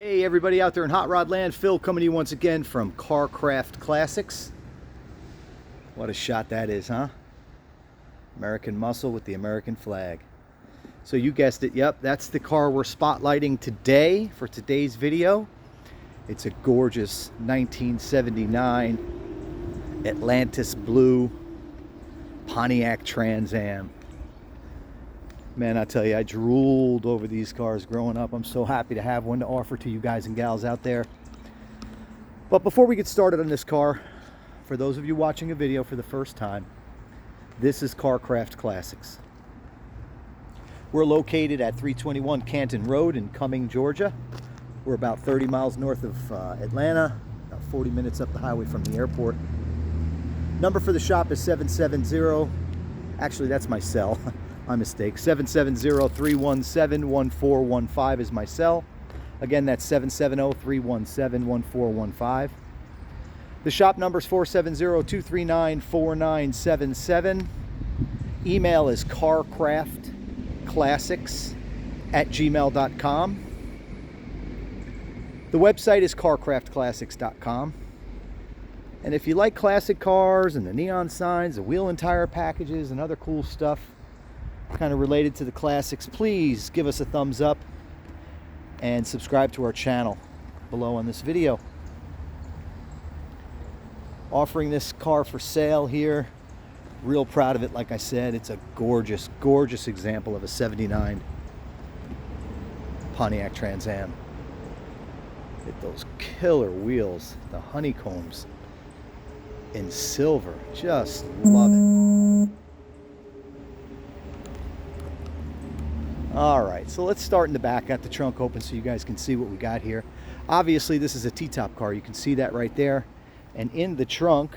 Hey everybody out there in Hot Rod Land, Phil coming to you once again from Carcraft Classics. What a shot that is, huh? American muscle with the American flag. So you guessed it, yep, that's the car we're spotlighting today for today's video. It's a gorgeous 1979 Atlantis Blue Pontiac Trans Am. Man, I tell you, I drooled over these cars growing up. I'm so happy to have one to offer to you guys and gals out there. But before we get started on this car, for those of you watching a video for the first time, this is Carcraft Classics. We're located at 321 Canton Road in Cumming, Georgia. We're about 30 miles north of Atlanta, about 40 minutes up the highway from the airport. Number for the shop is 770, actually that's my cell. My mistake. 770-317-1415 is my cell. Again, that's 770-317-1415. The shop number is 470-239-4977. Email is carcraftclassics@gmail.com. The website is carcraftclassics.com. And if you like classic cars and the neon signs, the wheel and tire packages and other cool stuff kind of related to the classics, please give us a thumbs up and subscribe to our channel below on this video. Offering this car for sale here. Real proud of it. Like I said, it's a gorgeous, gorgeous example of a 79 Pontiac Trans Am. With those killer wheels, the honeycombs in silver. Just love it. All right, so let's start in the back. Got the trunk open so you guys can see what we got here. Obviously, this is a T-top car. You can see that right there. And in the trunk,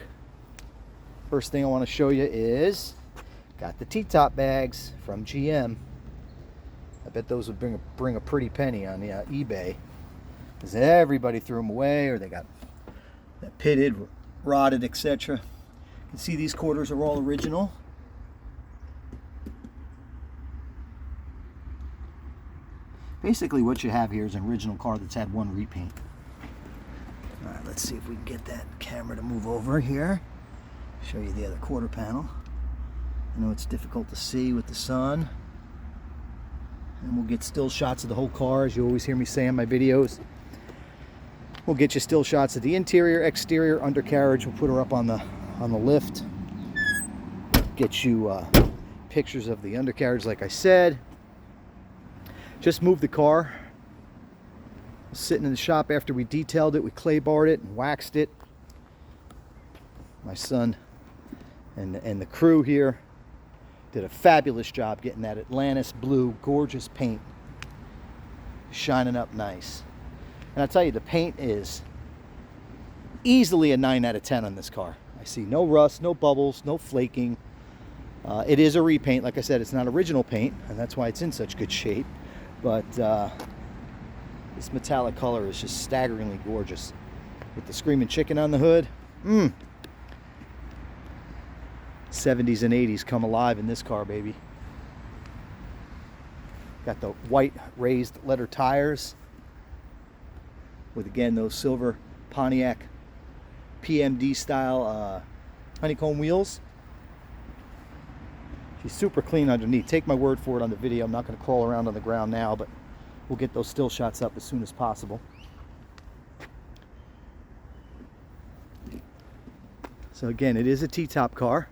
first thing I want to show you is got the T-top bags from GM. I bet those would bring a pretty penny on the eBay, because everybody threw them away, or they got pitted, rotted, etc. You can see these quarters are all original. Basically what you have here is an original car that's had one repaint. All right, let's see if we can get that camera to move over here. Show you the other quarter panel. I know it's difficult to see with the sun. And we'll get still shots of the whole car, as you always hear me say in my videos. We'll get you still shots of the interior, exterior, undercarriage. We'll put her up on the lift. Get you pictures of the undercarriage, like I said. Just moved the car. Sitting in the shop after we detailed it. We clay barred it and waxed it. My son and the crew here did a fabulous job getting that Atlantis blue, gorgeous paint shining up nice. And I'll tell you, the paint is easily a 9 out of 10 on this car. I see no rust, no bubbles, no flaking. It is a repaint. Like I said, it's not original paint, and that's why it's in such good shape. But this metallic color is just staggeringly gorgeous. With the Screaming Chicken on the hood. 70s and 80s come alive in this car, baby. Got the white raised leather tires. With, again, those silver Pontiac PMD style honeycomb wheels. She's super clean underneath. Take my word for it on the video. I'm not going to crawl around on the ground now, but we'll get those still shots up as soon as possible. So again, it is a T-top car.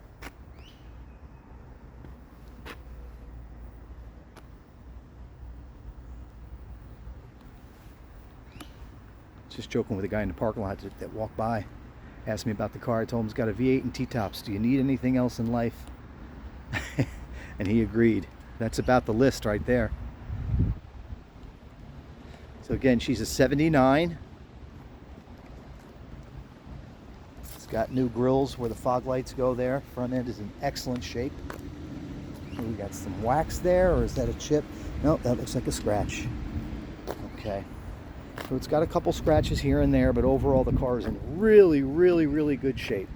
Just joking with a guy in the parking lot that walked by. Asked me about the car. I told him it's got a V8 and T-tops. Do you need anything else in life? And he agreed. That's about the list right there. So again, she's a 79. It's got new grills where the fog lights go there. Front end is in excellent shape. We got some wax there, or is that a chip? Nope, that looks like a scratch. Okay. So it's got a couple scratches here and there, but overall the car is in really, really, really good shape.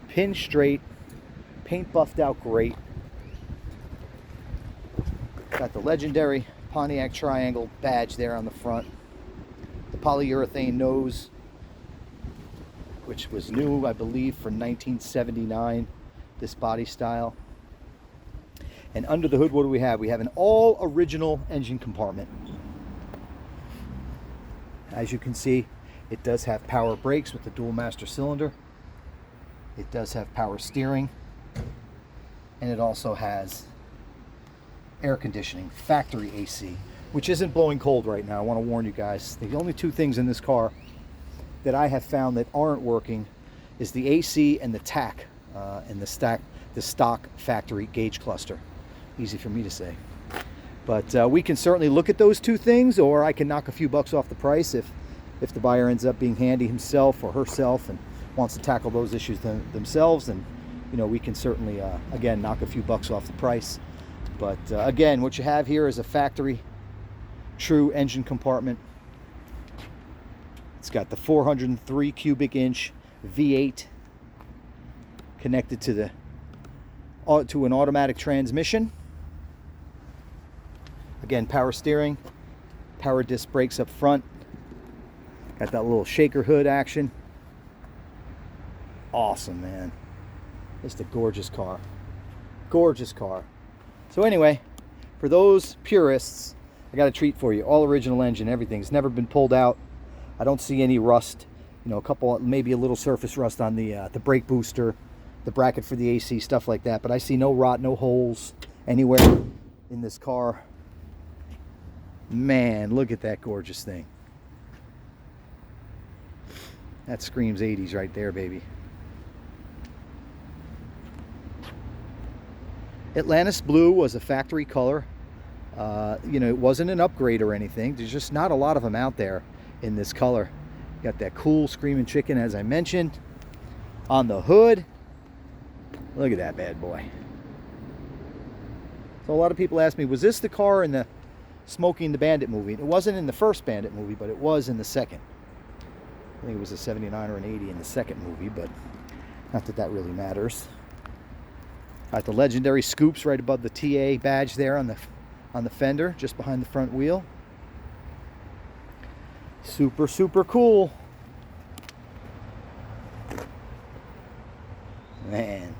Pin straight, paint buffed out great. Got the legendary Pontiac triangle badge there on the front. The polyurethane nose, which was new, I believe, for 1979, this body style. And under the hood, what do we have? We have an all original engine compartment. As you can see, it does have power brakes with the dual master cylinder. It does have power steering. And it also has air conditioning, factory AC, which isn't blowing cold right now. I want to warn you guys. The only two things in this car that I have found that aren't working is the AC and the TAC and the stock factory gauge cluster. Easy for me to say. But we can certainly look at those two things, or I can knock a few bucks off the price if the buyer ends up being handy himself or herself and wants to tackle those issues themselves. And we can certainly again knock a few bucks off the price. But again, what you have here is a factory true engine compartment. It's got the 403 cubic inch V8 connected to an automatic transmission. Again, power steering, power disc brakes up front. Got that little shaker hood action. Awesome, man. Just a gorgeous car. Gorgeous car. So anyway, for those purists, I got a treat for you. All original engine, everything's never been pulled out. I don't see any rust. A couple, maybe a little surface rust on the brake booster, the bracket for the AC, stuff like that. But I see no rot, no holes anywhere in this car. Man, look at that gorgeous thing. That screams 80s right there, baby. Atlantis Blue was a factory color. It wasn't an upgrade or anything. There's just not a lot of them out there in this color. Got that cool screaming chicken, as I mentioned. On the hood, look at that bad boy. So a lot of people ask me, was this the car in the Smokey and the Bandit movie? It wasn't in the first Bandit movie, but it was in the second. I think it was a 79 or an 80 in the second movie, but not that that really matters. Got the legendary scoops right above the TA badge there on the fender, just behind the front wheel. Super, super cool. Man,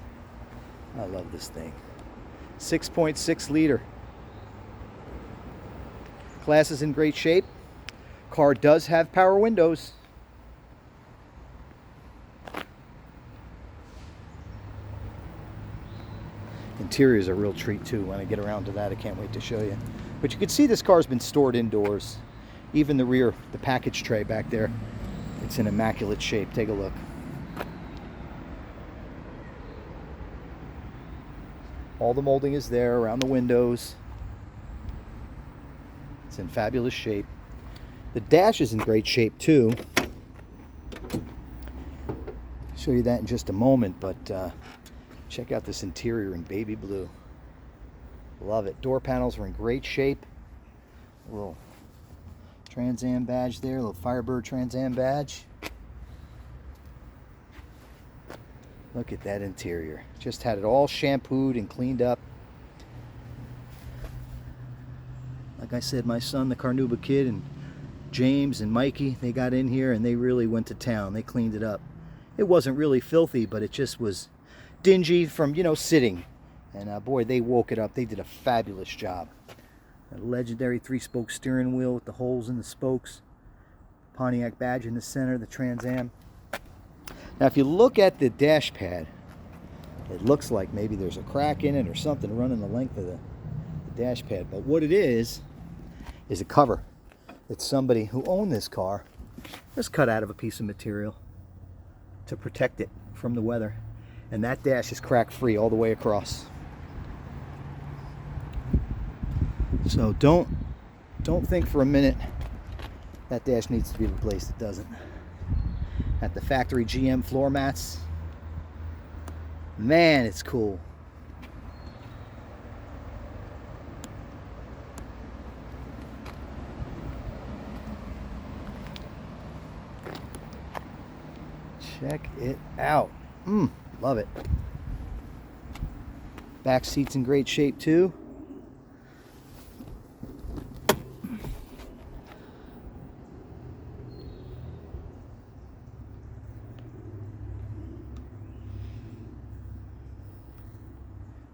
I love this thing. 6.6 liter. Glass is in great shape. Car does have power windows. Interior is a real treat too. When I get around to that, I can't wait to show you. But you can see this car's been stored indoors. Even the rear, the package tray back there, it's in immaculate shape. Take a look. All the molding is there around the windows. It's in fabulous shape. The dash is in great shape too. I'll show you that in just a moment, but check out this interior in baby blue. Love it. Door panels are in great shape. A little Trans Am badge there, a little Firebird Trans Am badge. Look at that interior. Just had it all shampooed and cleaned up. Like I said, my son, the Carnuba kid, and James and Mikey, they got in here and they really went to town. They cleaned it up. It wasn't really filthy, but it just was dingy from, sitting. And boy, they woke it up. They did a fabulous job. A legendary 3-spoke steering wheel with the holes in the spokes. Pontiac badge in the center, the Trans Am. Now, if you look at the dash pad, it looks like maybe there's a crack in it or something running the length of the dash pad. But what it is a cover that somebody who owned this car just cut out of a piece of material to protect it from the weather. And that dash is crack free all the way across. So don't think for a minute that dash needs to be replaced. It doesn't. At the factory GM floor mats. Man, it's cool. Check it out. Love it. Back seat's in great shape too.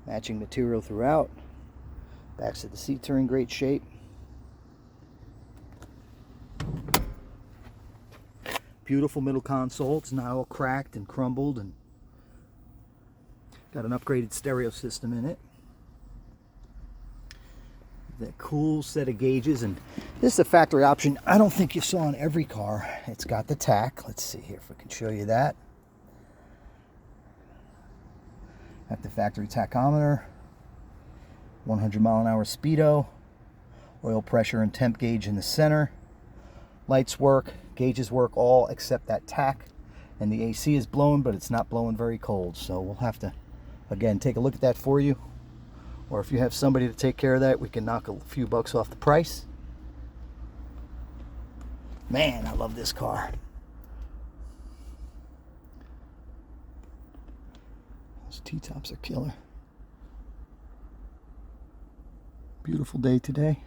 Matching material throughout. Backs of the seats are in great shape. Beautiful middle console. It's not all cracked and crumbled, and got an upgraded stereo system in it. That cool set of gauges, and this is a factory option I don't think you saw in every car. It's got the tack. Let's see here if we can show you that. Got the factory tachometer, 100 mile an hour speedo, oil pressure and temp gauge in the center. Lights work, gauges work, all except that tack, and the AC is blowing, but it's not blowing very cold, so we'll have to again take a look at that for you, or if you have somebody to take care of that, we can knock a few bucks off the price. Man, I love this car. Those T-tops are killer. Beautiful day today.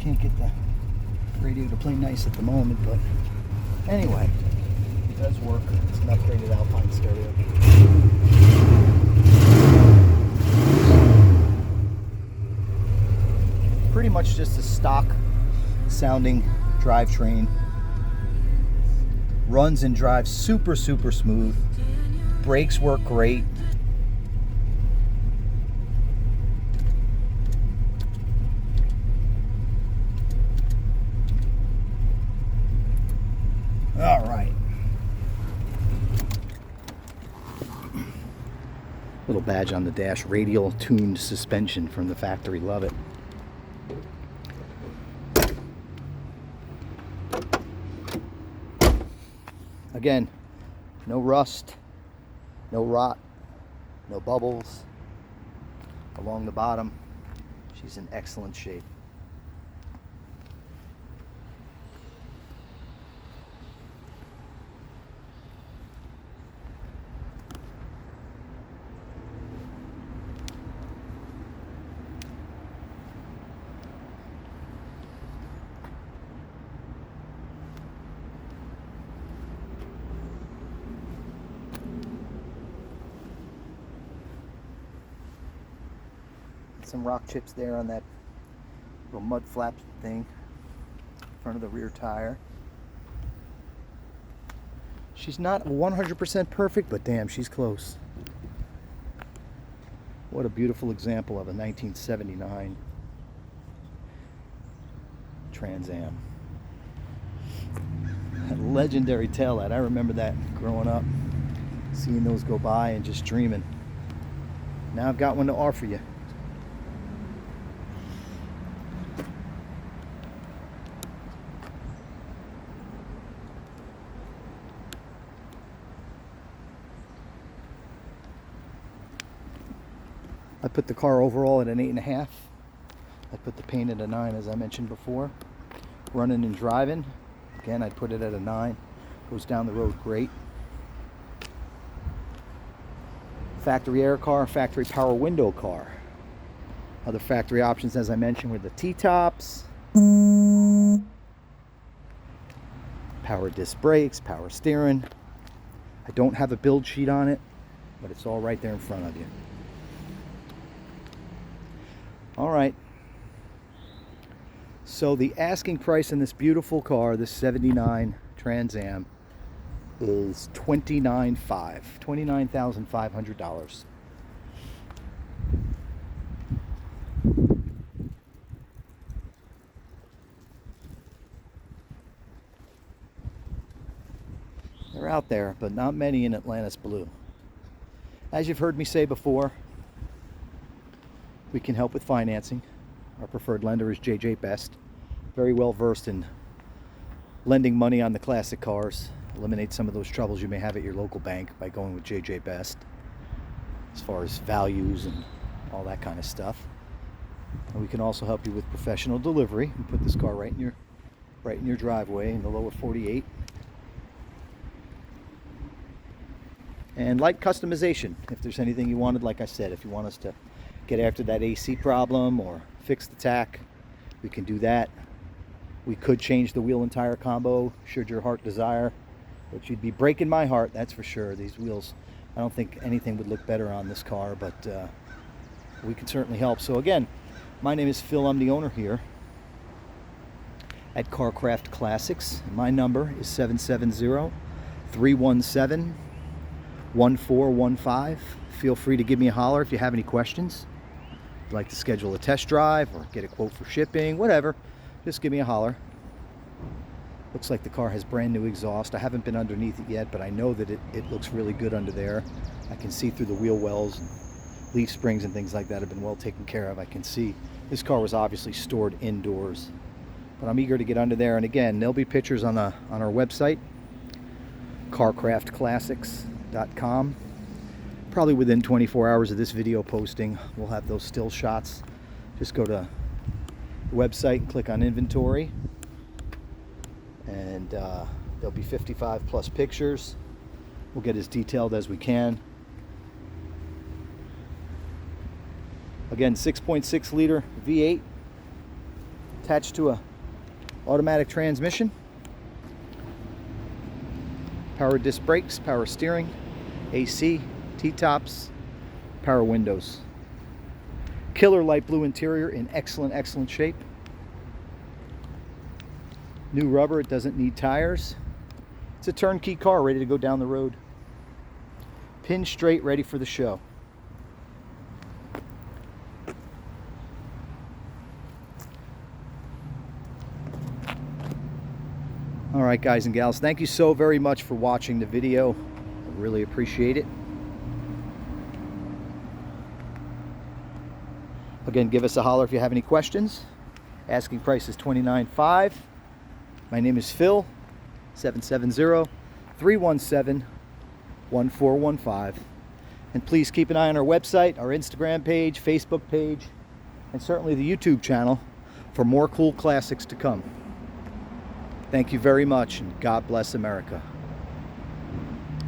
Can't get the radio to play nice at the moment, but anyway, it does work. It's an upgraded Alpine stereo. Pretty much just a stock sounding drivetrain. Runs and drives super smooth. Brakes work great. All right. Little badge on the dash, radial tuned suspension from the factory. Love it. Again, no rust, no rot, no bubbles along the bottom. She's in excellent shape. Some rock chips there on that little mud flap thing in front of the rear tire. She's not 100% perfect, but damn, she's close. What a beautiful example of a 1979 Trans Am. A legendary taillight. I remember that growing up, seeing those go by and just dreaming. Now I've got one to offer you. I put the car overall at an 8.5. I put the paint at a 9, as I mentioned before. Running and driving, again, I'd put it at a 9. Goes down the road great. Factory air car, factory power window car. Other factory options, as I mentioned, were the T-tops, power disc brakes, power steering. I don't have a build sheet on it, but it's all right there in front of you. All right, so the asking price in this beautiful car, this 79 Trans Am, is $29,500. out there, but not many in Atlantis blue. As you've heard me say before, we can help with financing. Our preferred lender is JJ Best. Very well versed in lending money on the classic cars. Eliminate some of those troubles you may have at your local bank by going with JJ Best, as far as values and all that kind of stuff. And we can also help you with professional delivery and put this car right in your driveway in the lower 48. And light customization, if there's anything you wanted. Like I said, if you want us to get after that AC problem or fix the tach, we can do that. We could change the wheel and tire combo should your heart desire, but you'd be breaking my heart, that's for sure. These wheels, I don't think anything would look better on this car, but we can certainly help. So again, my name is Phil. I'm the owner here at Carcraft Classics. My number is 770-317-1415. Feel free to give me a holler if you have any questions. If you'd like to schedule a test drive or get a quote for shipping, whatever, just give me a holler. Looks like the car has brand new exhaust. I haven't been underneath it yet, but I know that it looks really good under there. I can see through the wheel wells, and leaf springs and things like that have been well taken care of. I can see this car was obviously stored indoors, but I'm eager to get under there. And again, there'll be pictures on our website, carcraftclassics.com. Probably within 24 hours of this video posting, we'll have those still shots. Just go to the website and click on inventory, and there'll be 55 plus pictures. We'll get as detailed as we can. Again, 6.6 liter V8 attached to a automatic transmission. Power disc brakes, power steering, AC, T-tops, power windows. Killer light blue interior in excellent shape. New rubber, it doesn't need tires. It's a turnkey car ready to go down the road. Pin straight, ready for the show. All right, guys and gals, thank you so very much for watching the video. I really appreciate it. Again, give us a holler if you have any questions. Asking price is $29,500. My name is Phil. 770-317-1415. And please keep an eye on our website, our Instagram page, Facebook page, and certainly the YouTube channel for more cool classics to come. Thank you very much, and God bless America.